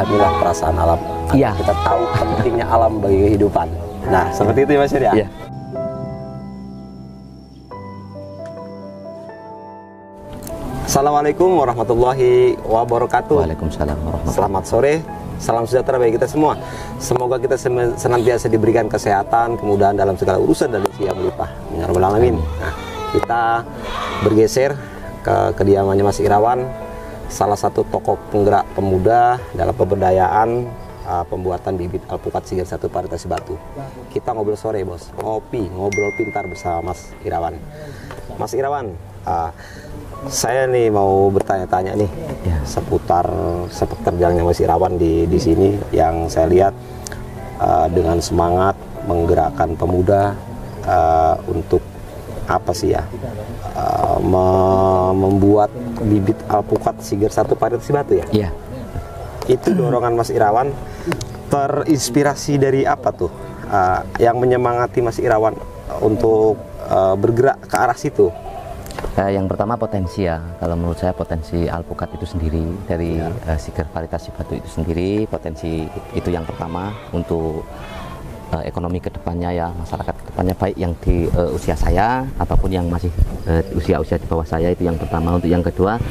inilah perasaan alam. Iya. Kita tahu pentingnya alam bagi kehidupan. Nah, seperti itu ya Mas Ir ya. Iya. Assalamualaikum warahmatullahi wabarakatuh. Waalaikumsalam warahmatullahi. Selamat sore, salam sejahtera bagi kita semua. Semoga kita senantiasa diberikan kesehatan, kemudahan dalam segala urusan dan rezeki yang melimpah. Ya Rabbal Alamin. Nah, kita bergeser ke kediamannya Mas Irawan, salah satu tokoh penggerak pemuda dalam pemberdayaan pembuatan bibit alpukat Siger 1 Varitas Batu. Kita ngobrol sore bos, ngobrol pintar bersama Mas Irawan. Mas Irawan, saya nih mau bertanya-tanya nih ya, seputar sepak terjangnya Mas Irawan di sini yang saya lihat dengan semangat menggerakkan pemuda untuk apa sih ya, membuat bibit alpukat Siger 1 Varitas Batu ya. Iya. Itu dorongan Mas Irawan terinspirasi dari apa tuh yang menyemangati Mas Irawan untuk bergerak ke arah situ? Yang pertama potensi ya, kalau menurut saya potensi alpukat itu sendiri dari Siger Varitas Batu itu sendiri, potensi itu yang pertama untuk ekonomi kedepannya ya, masyarakat kedepannya, baik yang di usia saya ataupun yang masih usia-usia di bawah saya, itu yang pertama. Untuk yang kedua,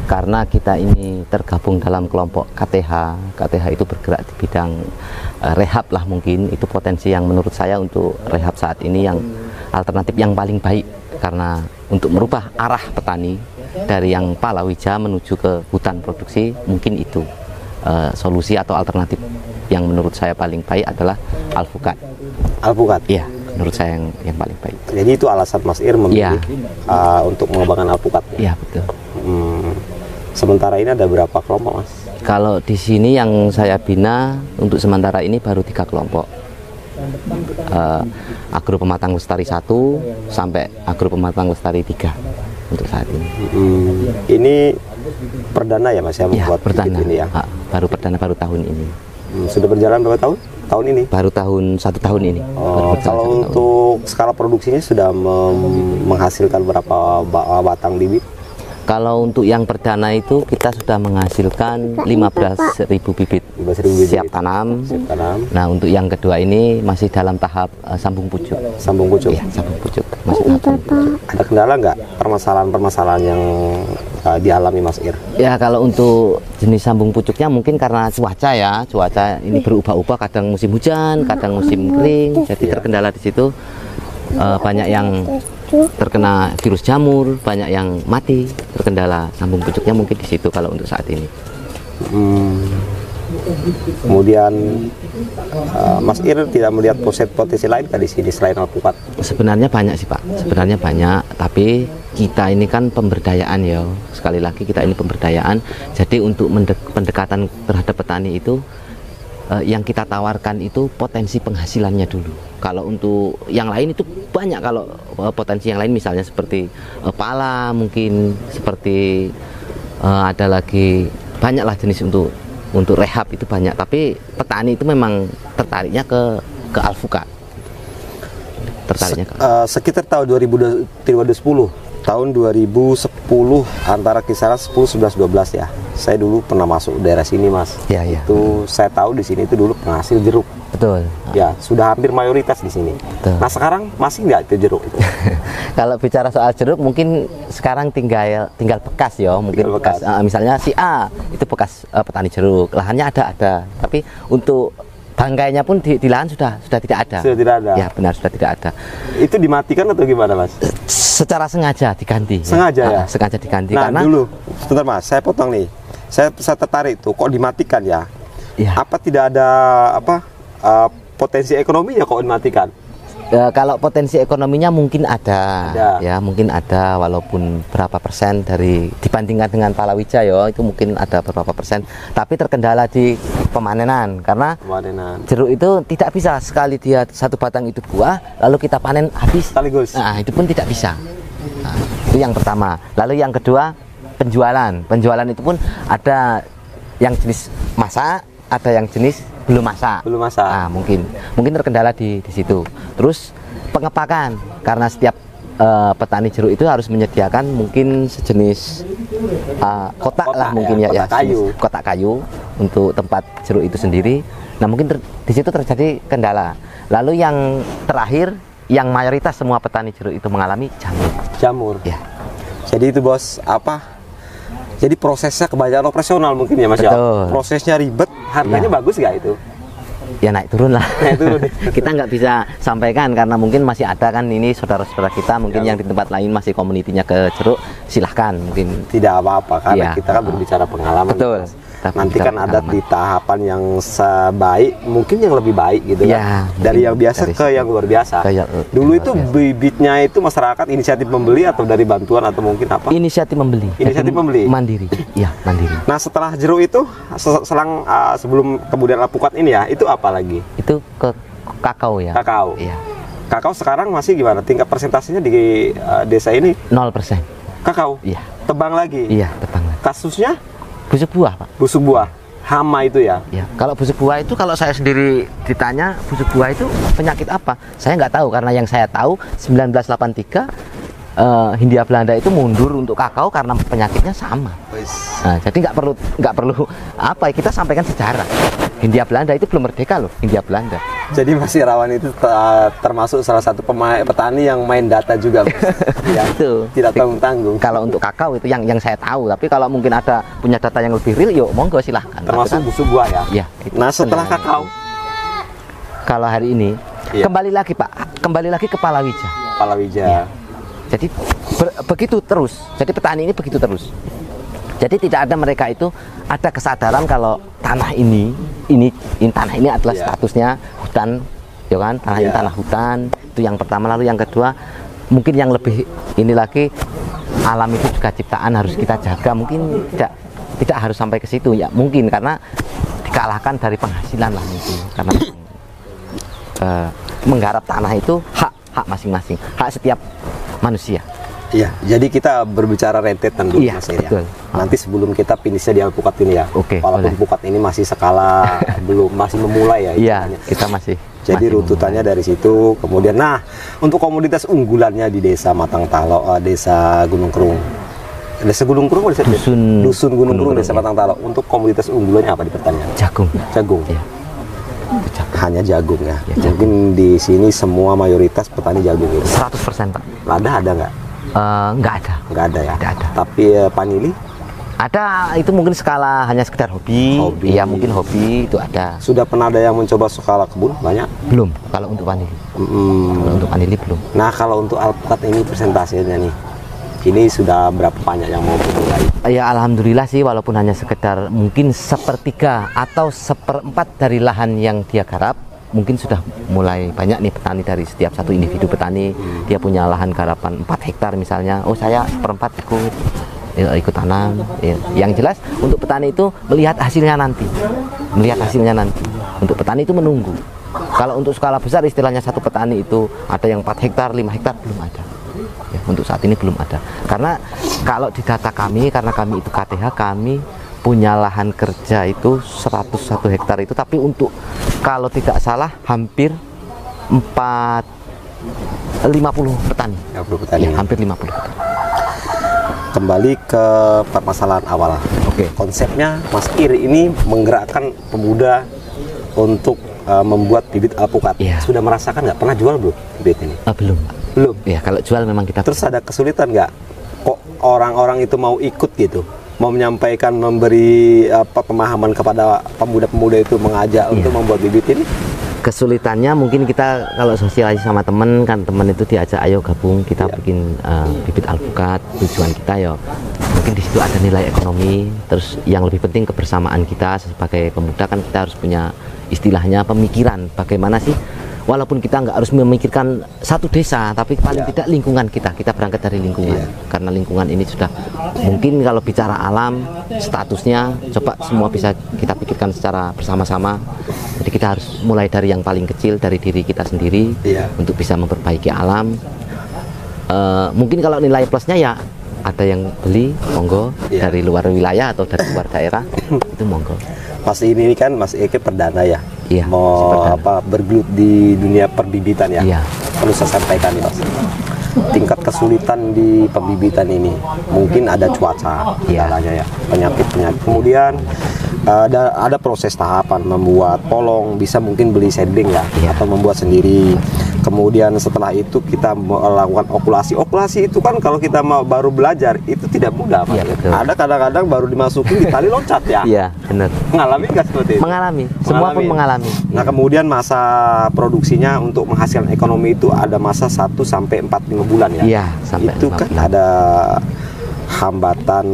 karena kita ini tergabung dalam kelompok KTH itu bergerak di bidang rehab lah, mungkin itu potensi yang menurut saya untuk rehab saat ini yang alternatif yang paling baik, karena untuk merubah arah petani dari yang palawija menuju ke hutan produksi, mungkin itu solusi atau alternatif yang menurut saya paling baik adalah alpukat. Alpukat? Iya, menurut saya yang paling baik. Jadi itu alasan Mas Ir memilih untuk mengembangkan alpukat? Iya, betul. Sementara ini ada berapa kelompok Mas? Kalau di sini yang saya bina untuk sementara ini baru 3 kelompok. Agro Pematang Lestari 1 sampai Agro Pematang Lestari 3 untuk saat ini. Ini perdana ya Mas ya, membuat perdana ini ya? Baru perdana, baru tahun ini. Sudah berjalan berapa tahun? Tahun ini? Baru 1 tahun ini. Kalau untuk skala produksinya sudah menghasilkan berapa batang bibit? Kalau untuk yang perdana itu kita sudah menghasilkan 15.000 bibit siap tanam. Nah, untuk yang kedua ini masih dalam tahap sambung pucuk. Sambung pucuk? Iya, sambung pucuk. Masih tahap Ada kendala nggak permasalahan-permasalahan yang dialami Mas Ir? Ya, kalau untuk jenis sambung pucuknya mungkin karena cuaca ya. Cuaca ini berubah-ubah, kadang musim hujan, kadang musim kering. Jadi terkendala di situ. Banyak yang terkena virus jamur, banyak yang mati, terkendala sambung pucuknya mungkin di situ kalau untuk saat ini. Kemudian Mas Ir tidak melihat potensi lain kan di sini selain alpukat? Sebenarnya banyak sih Pak, sebenarnya banyak, tapi kita ini kan pemberdayaan ya, sekali lagi kita ini pemberdayaan. Jadi untuk pendekatan terhadap petani itu yang kita tawarkan itu potensi penghasilannya dulu. Kalau untuk yang lain itu banyak, kalau potensi yang lain misalnya seperti pala, mungkin seperti ada lagi banyaklah jenis untuk rehab itu banyak. Tapi petani itu memang tertariknya ke alpukat. Tertariknya sekitar tahun 2010, tahun 2010 antara kisaran 10, 11, 12 ya. Saya dulu pernah masuk daerah sini Mas. Ya, ya. Itu saya tahu di sini itu dulu penghasil jeruk. Betul. Ya, sudah hampir mayoritas di sini. Betul. Nah, sekarang masih nggak itu jeruk itu? Kalau bicara soal jeruk, mungkin sekarang tinggal bekas ya, mungkin bekas. Misalnya si A itu bekas petani jeruk, lahannya ada. Tapi untuk bangkainya pun di lahan sudah tidak ada. Sudah tidak ada. Ya, benar, sudah tidak ada. Itu dimatikan atau gimana Mas? Secara sengaja diganti. Sengaja ya? Sengaja diganti. Nah, karena dulu, sebentar Mas, saya potong nih. Saya tertarik tuh, kok dimatikan ya? Ya. Apa tidak ada potensi ekonominya kok dimatikan? Kalau potensi ekonominya mungkin ada. Ya, mungkin ada, walaupun berapa persen dari dibandingkan dengan palawija ya, itu mungkin ada beberapa persen. Tapi terkendala di pemanenan, karena jeruk itu tidak bisa sekali dia satu batang itu buah lalu kita panen habis sekaligus. Nah, itu pun tidak bisa. Nah, itu yang pertama. Lalu yang kedua, penjualan itu pun ada yang jenis masak, ada yang jenis belum masak. Nah, mungkin terkendala di situ. Terus pengepakan, karena setiap petani jeruk itu harus menyediakan mungkin sejenis kotak lah, mungkin ya, kotak kayu. Kotak kayu untuk tempat jeruk itu sendiri. Nah mungkin di situ terjadi kendala. Lalu yang terakhir, yang mayoritas semua petani jeruk itu mengalami jamur. Jamur. Ya. Jadi itu bos, jadi prosesnya kebanyakan operasional mungkin ya Mas ya. Prosesnya ribet, harganya bagus nggak itu? Ya naik turun lah. Naik turun. Kita nggak bisa sampaikan karena mungkin masih ada kan ini saudara-saudara kita mungkin yang di tempat lain masih komunitinya ke jeruk, silahkan mungkin. Tidak apa-apa karena kita kan berbicara pengalaman. Betul. Nanti kan ada di tahapan yang sebaik, mungkin yang lebih baik gitu ya, kan. Dari yang biasa ke yang luar biasa. Dulu itu bibitnya itu masyarakat inisiatif membeli atau dari bantuan atau mungkin apa? Inisiatif membeli. Inisiatif membeli. Mandiri. Ya, mandiri. Nah, setelah jeruk itu selang sebelum kemudian alpukat ini ya, itu apa lagi? Itu ke kakao ya. Kakao. Iya. Kakao sekarang masih gimana? Tingkat persentasinya di desa ini? 0%. Kakao. Iya. Tebang lagi. Iya, tebang lagi. Kasusnya? Busuk buah, Pak. Busuk buah. Hama itu ya? Ya. Kalau busuk buah itu kalau saya sendiri ditanya busuk buah itu penyakit apa? Saya nggak tahu karena yang saya tahu 1983 Hindia Belanda itu mundur untuk kakao karena penyakitnya sama. Nah, jadi nggak perlu apa kita sampaikan sejarah. Hindia Belanda itu belum merdeka loh, Hindia Belanda. Jadi Mas Irawan itu termasuk salah satu petani yang main data juga, ya, itu tidak tanggung-tanggung. Kalau untuk kakao itu yang saya tahu, tapi kalau mungkin ada punya data yang lebih real, yuk monggo silahkan. Termasuk busuk buah ya. Ya. Nah setelah kakao, kalau hari ini kembali lagi Pak, kembali lagi ke palawija. Palawija. Ya. Jadi begitu terus. Jadi petani ini begitu terus. Jadi tidak ada mereka itu ada kesadaran kalau tanah ini tanah ini adalah statusnya hutan, ya kan? Tanah ini tanah hutan. Itu yang pertama. Lalu yang kedua, mungkin yang lebih ini lagi, alam itu juga ciptaan harus kita jaga. Mungkin tidak harus sampai ke situ ya. Mungkin karena dikalahkan dari penghasilan lah mungkin. Karena menggarap tanah itu hak masing-masing, hak setiap manusia. Iya, jadi kita berbicara rentetan dulu Mas ya. Betul. Nanti sebelum kita finishnya di alpukat ini ya. Walaupun alpukat ini masih skala masih memulai ya. Iya, kita masih. Jadi runtutannya dari situ. Kemudian, nah untuk komoditas unggulannya di desa Matang Talo, desa Gunung Kerung. Desa Gunung Kerung, dusun Gunung Kerung, desa Matang Talo. Untuk komoditas unggulannya apa di pertanian? Jagung. Jagung. Iya. Hanya jagung ya. Mungkin di sini semua mayoritas petani jagung itu. 100% Pak. Lada ada nggak? Nggak ada. Nggak ada ya. Nggak ada. Tapi panili? Ada, itu mungkin skala hanya sekedar hobi. Iya mungkin hobi itu ada. Sudah pernah ada yang mencoba skala kebun banyak? Belum. Kalau untuk vanili. Kalau untuk vanili belum. Nah kalau untuk alpukat ini persentasenya nih, ini sudah berapa banyak yang mau mulai? Ya alhamdulillah sih, walaupun hanya sekedar mungkin 1/3 atau 1/4 dari lahan yang dia garap, mungkin sudah mulai banyak nih petani dari setiap satu individu petani. Dia punya lahan garapan 4 hektar misalnya, oh saya 1/4 ikut tanam ya. Yang jelas untuk petani itu melihat hasilnya nanti, untuk petani itu menunggu. Kalau untuk skala besar istilahnya satu petani itu ada yang 4 hektar 5 hektar belum ada ya, untuk saat ini belum ada. Karena kalau di data kami, karena kami itu KTH, kami punya lahan kerja itu 101 hektar itu, tapi untuk kalau tidak salah hampir 50 petani. 50 petani. Ya, hampir 50 petani. Kembali ke permasalahan awal. Konsepnya Mas Ir ini menggerakkan pemuda untuk membuat bibit alpukat. Sudah merasakan nggak? Pernah jual belum bibit ini? Belum. Belum. Ya kalau jual memang kita. Terus ada kesulitan nggak? Kok orang-orang itu mau ikut gitu? Mau menyampaikan, memberi pemahaman kepada pemuda-pemuda itu, mengajak untuk membuat bibit ini? Kesulitannya mungkin kita kalau sosialisasi sama temen kan, temen itu diajak ayo gabung kita bikin bibit alpukat. Tujuan kita ya mungkin di situ ada nilai ekonomi, terus yang lebih penting kebersamaan kita sebagai pemuda kan kita harus punya istilahnya pemikiran bagaimana sih, walaupun kita nggak harus memikirkan satu desa, tapi paling tidak lingkungan kita berangkat dari lingkungan. Karena lingkungan ini sudah mungkin kalau bicara alam statusnya coba semua bisa kita pikirkan secara bersama-sama. Jadi kita harus mulai dari yang paling kecil, dari diri kita sendiri untuk bisa memperbaiki alam. Mungkin kalau nilai plusnya ya ada yang beli monggo dari luar wilayah atau dari luar daerah itu monggo. Pas ini kan Mas Eke perdana ya, mau bergelut di dunia perbibitan ya. Perlu saya sampaikan nih Mas, tingkat kesulitan di pembibitan ini mungkin ada cuaca, kendalanya ya, penyakit. Kemudian ada proses tahapan membuat polong, bisa mungkin beli seedling ya, Iya. atau membuat sendiri. Kemudian setelah itu kita melakukan okulasi. Okulasi itu kan kalau kita mau baru belajar itu tidak mudah, Pak. Iya, betul. Ada kadang-kadang baru dimasukin di tali loncat ya. Iya, benar. Mengalami nggak seperti itu? Mengalami, semua pun mengalami. Nah, kemudian masa produksinya untuk menghasilkan ekonomi itu ada masa 1 sampai 45 bulan ya. Iya, sampai Itu 5 kan bulan. ada hambatan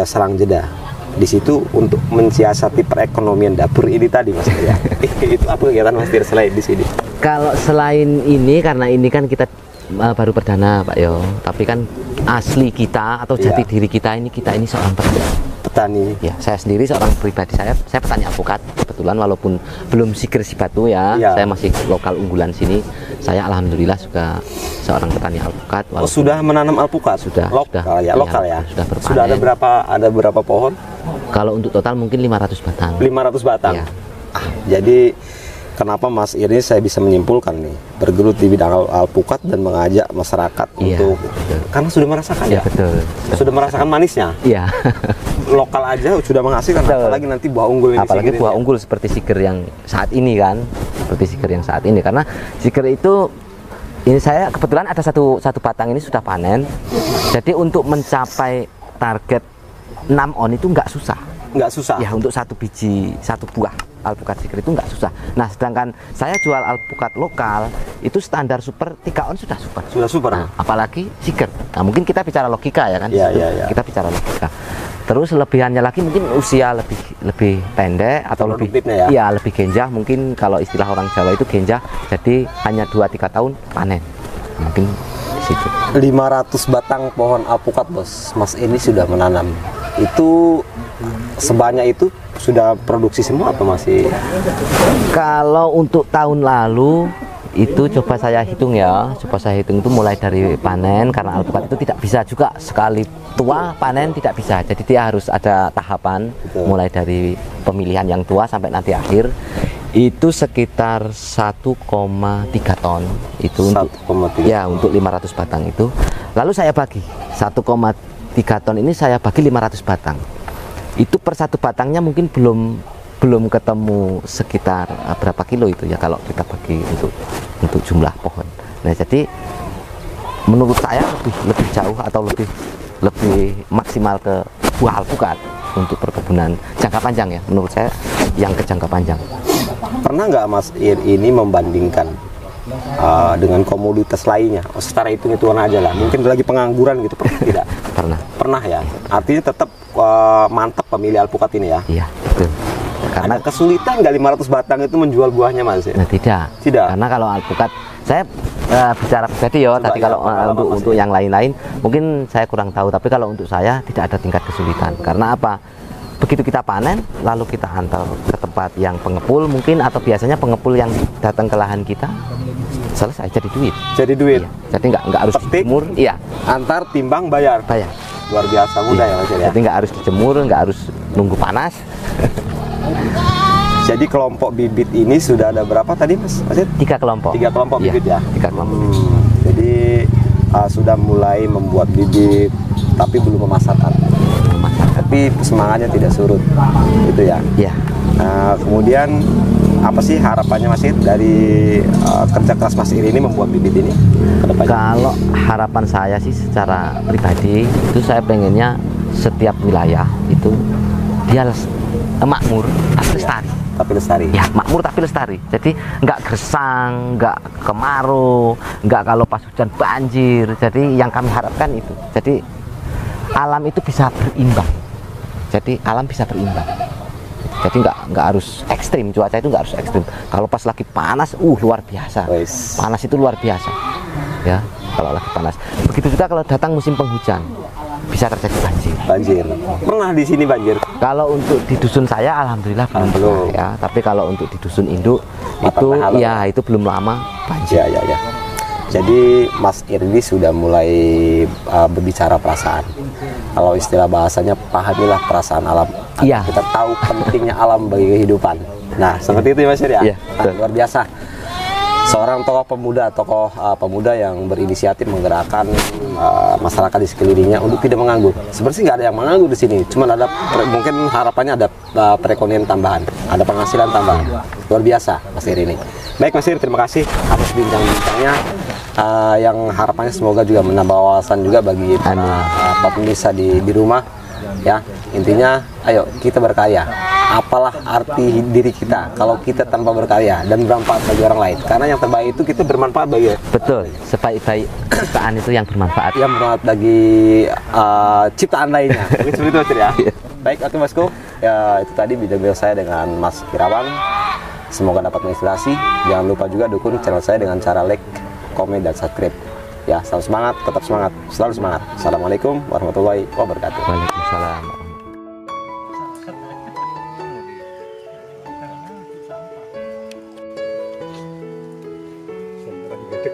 serang jeda di situ untuk mensiasati perekonomian dapur ini tadi, Mas ya. Itu apa kegiatan Mas Tir selain di sini? Kalau selain ini, karena ini kan kita baru perdana Pak Yo, tapi kan asli kita atau jati Iya. diri kita ini seorang Petani. ya, saya sendiri seorang pribadi, saya petani alpukat kebetulan, walaupun belum Siker Sibatu ya, Iya. saya masih lokal unggulan sini. Saya alhamdulillah juga seorang petani alpukat. Oh, sudah menanam alpukat? Sudah, Lokal sudah. ya, lokal ya. Sudah berpanen. Sudah ada berapa pohon? Kalau untuk total mungkin 500 batang. 500 batang. Iya. Jadi kenapa Mas ini saya bisa menyimpulkan nih, bergelut di bidang alpukat dan mengajak masyarakat Iya, untuk betul. karena sudah merasakan Ya, ya. betul. Sudah merasakan manisnya. Iya. Lokal aja sudah menghasilkan, Betul. apalagi nanti buah unggul ini. Apalagi Siker buah ini. unggul seperti Siker yang saat ini kan, seperti Siker yang saat ini, karena Siker itu ini saya kebetulan ada satu batang ini sudah panen. Jadi untuk mencapai target 6 on itu nggak susah. Nggak susah. Ya, untuk satu biji, satu buah alpukat Siker itu nggak susah. Nah, sedangkan saya jual alpukat lokal itu standar super 3 on sudah super. Sudah super. Nah, apalagi Siker. Nah, mungkin kita bicara logika ya kan. Iya, iya, iya. Kita bicara logika. Terus lebihannya lagi mungkin usia lebih pendek atau lebih Produktifnya ya? iya, lebih genjah, mungkin kalau istilah orang Jawa itu genjah. Jadi hanya 2-3 tahun panen. Mungkin di situ. 500 batang pohon alpukat, Bos. Mas ini sudah menanam. Itu sebanyak itu sudah produksi semua atau masih? Kalau untuk tahun lalu itu coba saya hitung itu mulai dari panen, karena alpukat itu tidak bisa juga sekali tua panen, tidak bisa. Jadi dia harus ada tahapan. Betul. Mulai dari pemilihan yang tua sampai nanti akhir itu sekitar 1,3 ton itu untuk 1,3. ya, untuk 500 batang itu. Lalu saya bagi 1,3 ton ini, saya bagi 500 batang. Itu per satu batangnya mungkin belum ketemu sekitar berapa kilo itu ya, kalau kita bagi untuk jumlah pohon. Nah, jadi menurut saya lebih jauh atau lebih maksimal ke buah alpukat untuk perkebunan jangka panjang ya, menurut saya yang ke jangka panjang. Pernah nggak Mas ini membandingkan dengan komoditas lainnya? Oh, secara hitung-hitungan aja lah. Mungkin lagi pengangguran gitu, pernah tidak? Pernah ya. Artinya tetap mantap pemilih alpukat ini ya. Iya, betul. Karena Ada kesulitan nggak 500 batang itu menjual buahnya, Mas? nah, tidak. Karena kalau alpukat, saya bicara pribadi ya, Coba tadi ya, kalau pengalaman Mas untuk yang lain-lain mungkin saya kurang tahu, tapi kalau untuk saya tidak ada tingkat kesulitan. Karena apa? Begitu kita panen, lalu kita antar ke tempat yang pengepul mungkin, atau biasanya pengepul yang datang ke lahan kita, selesai, jadi duit. Jadi duit. Iya. Jadi nggak harus Petik. dijemur, iya, Antar timbang bayar. bayar. Luar biasa mudah ya, Mas ya. Jadi nggak harus dijemur, nggak harus nunggu panas. Jadi kelompok bibit ini sudah ada berapa tadi, Mas? 3 kelompok. 3 kelompok Iya, bibit ya. 3 kelompok. Jadi sudah mulai membuat bibit, tapi belum memasarkan. Tapi semangatnya tidak surut, gitu ya. Iya. Kemudian apa sih harapannya Mas Ir dari kerja keras Mas Ir ini membuat bibit ini ke depannya? Kalau harapan saya sih secara pribadi itu, saya pengennya setiap wilayah itu dia makmur tapi lestari. Tapi lestari. Ya, makmur tapi lestari. Jadi nggak gersang, nggak kemarau, nggak kalau pas hujan banjir. Jadi yang kami harapkan itu. Jadi alam itu bisa berimbang. Jadi alam bisa berimbang. Jadi nggak harus ekstrim, cuaca itu nggak harus ekstrim. Kalau pas lagi panas, luar biasa. Wes. Panas itu luar biasa. Ya, kalau lagi panas. Begitu juga kalau datang musim penghujan, bisa terjadi banjir. Banjir. Pernah di sini banjir? Kalau untuk di dusun saya alhamdulillah belum Belum. pernah, ya. Tapi kalau untuk di dusun induk Mata itu Pahala. ya itu belum lama banjir. Ya. Jadi Mas Irdi sudah mulai berbicara perasaan. Kalau istilah bahasanya, pahamilah perasaan alam. Iya. Kita tahu pentingnya alam bagi kehidupan. Nah, seperti itu ya Mas Ir ya. Iya, betul. Luar biasa. seorang tokoh pemuda yang berinisiatif menggerakkan masyarakat di sekelilingnya untuk tidak menganggur. Sebenarnya nggak ada yang menganggur di sini, cuman ada mungkin harapannya ada perekonomian tambahan, ada penghasilan tambahan. Luar biasa Mas Ir ini. Baik Mas Ir, terima kasih atas bincang-bincangnya, yang harapannya semoga juga menambah wawasan juga bagi para pemirsa di rumah. Ya, intinya ayo kita berkarya. Apalah arti diri kita kalau kita tanpa berkarya dan bermanfaat bagi orang lain, karena yang terbaik itu kita bermanfaat bagi, betul, sebaik-baik ciptaan itu yang bermanfaat, yang bermanfaat bagi ciptaan lainnya. Mungkin seperti itu Mas Ir ya. Baik, oke Bosku, ya itu tadi video saya dengan Mas Irawan, semoga dapat menginspirasi. Jangan lupa juga dukung channel saya dengan cara like, komen, dan subscribe ya. Selalu semangat, tetap semangat, selalu semangat. Assalamualaikum warahmatullahi wabarakatuh. Waalaikumsalam. Lagi gede.